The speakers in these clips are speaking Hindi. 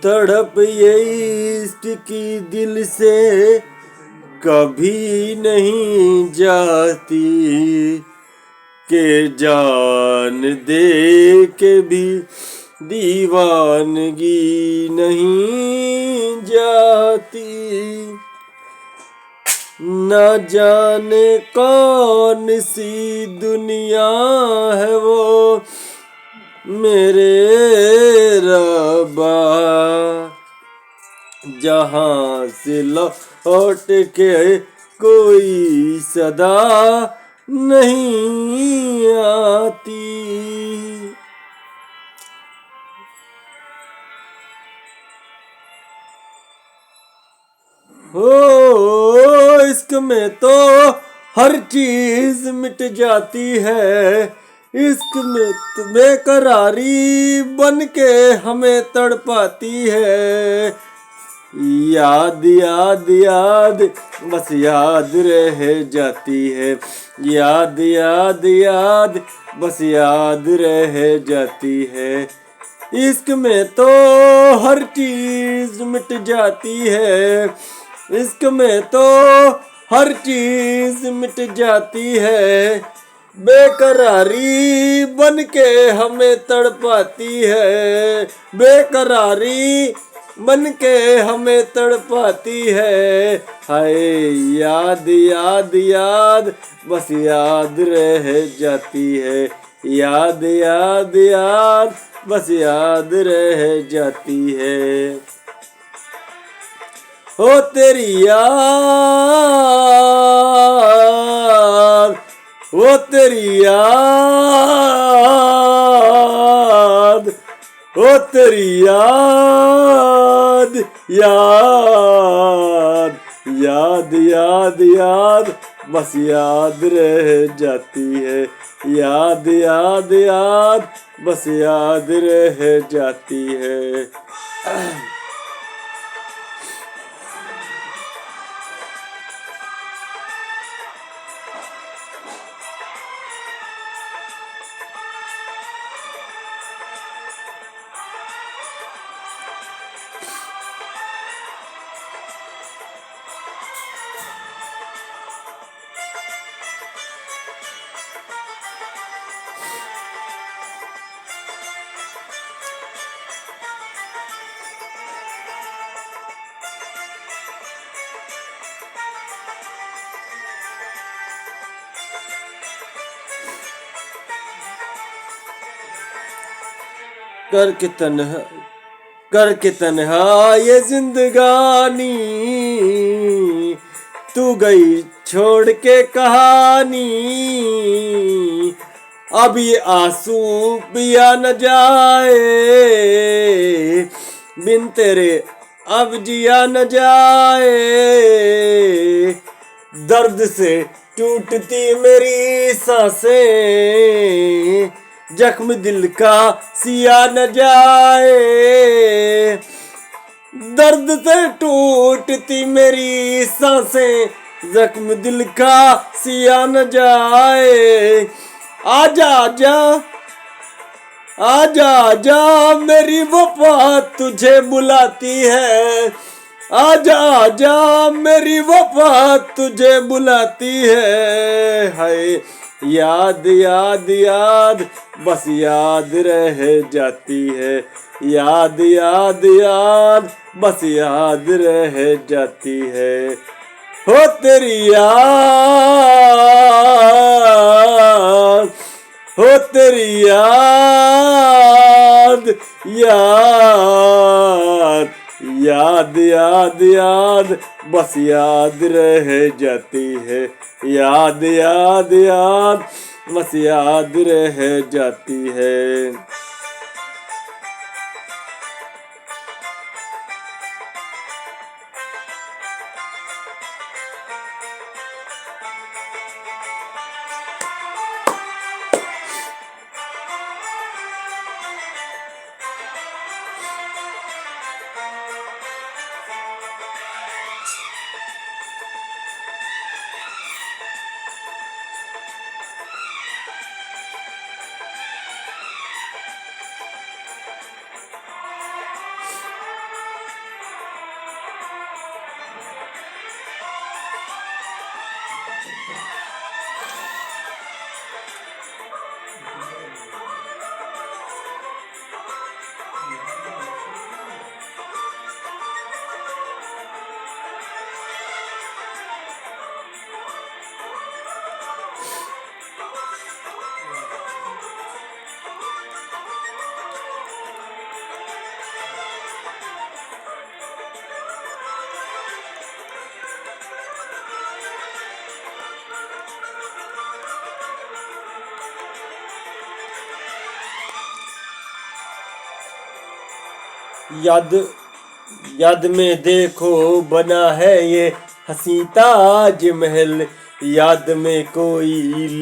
तड़प ये इश्क की दिल से कभी नहीं जाती, के जान दे के भी दीवानगी नहीं जाती। न जाने कौन सी दुनिया है वो मेरे रब्बा, जहाँ से लौट के कोई सदा नहीं आती। हो इश्क में तो हर चीज मिट जाती है, इश्क में तो बेकरारी बन के हमें तड़पाती है। याद याद याद बस याद रह जाती है, याद याद याद बस याद रह जाती है। इश्क में तो हर चीज मिट जाती है, इश्क में तो हर चीज मिट जाती है, बेकरारी बन के हमें तड़पाती है, बेकरारी बन के हमें तड़पाती है। हाय याद याद याद बस याद रह जाती है, याद याद याद बस याद रह जाती है। हो तेरी याद, वो तेरी याद, ओ तेरी याद याद याद याद याद बस याद रह जाती है, याद याद याद बस याद रह जाती है। करके तन्हा ये जिंदगानी, तू गई छोड़ के कहानी। अब ये आंसू पिया न जाए, बिन तेरे अब जिया न जाए। दर्द से टूटती मेरी सांसें, जख्म दिल का सिया न जाए। दर्द से टूटती मेरी सांसें, जख्म दिल का सिया न जाए। आजा आजा आजा आजा मेरी वफा तुझे बुलाती है, आजा आजा मेरी वफा तुझे बुलाती है। हाय याद याद याद बस याद रह जाती है, याद याद याद बस याद रह जाती है। हो तेरी याद, हो तेरी याद याद याद याद याद बस याद रह जाती है, याद याद याद बस याद रह जाती है। याद याद में देखो बना है ये हसी ताज महल, याद में कोई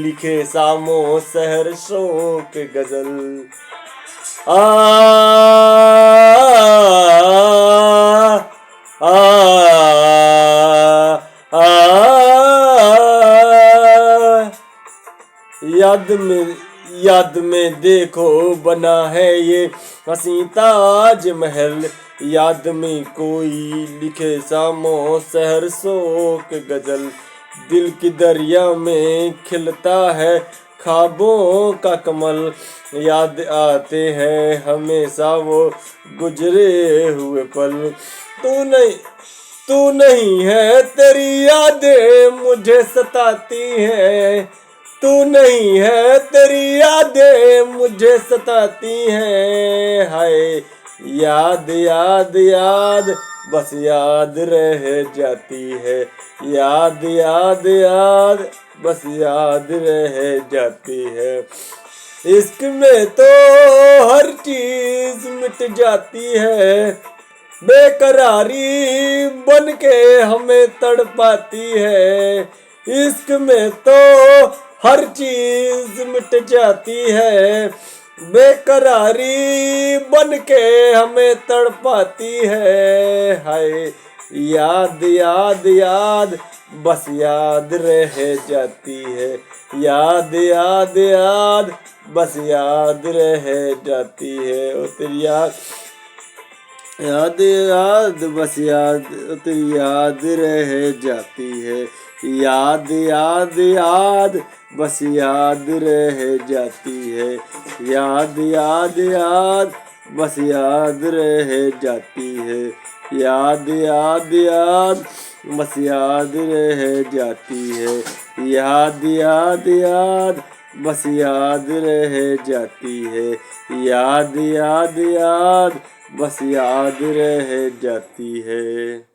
लिखे सामो सहर शोक गजल। आ आ आ याद में देखो बना है ये हसी ताज महल, याद में कोई लिखे सामो सहर शोक गजल। दिल की दरिया में खिलता है ख्वाबों का कमल, याद आते हैं हमेशा वो गुजरे हुए पल। तू नहीं है तेरी यादें मुझे सताती हैं, तू नहीं है तेरी यादें मुझे सताती हैं। हाय याद याद याद बस याद रह जाती है, याद याद याद बस याद रह जाती है। इश्क में तो हर चीज मिट जाती है, बेकरारी बन के हमें तड़पाती है। इश्क में तो हर चीज मिट जाती है, बेकरारी बन के हमें तड़पाती है। हाय याद याद याद बस याद रह जाती है, याद याद याद बस याद रह जाती है। ओ तेरी याद याद बस याद तेरी याद रह जाती है, याद याद याद बस याद रह जाती है, याद याद याद बस याद रह जाती है, याद याद याद बस याद रह जाती है, याद याद याद बस याद रह जाती है, याद याद याद बस याद रह जाती है।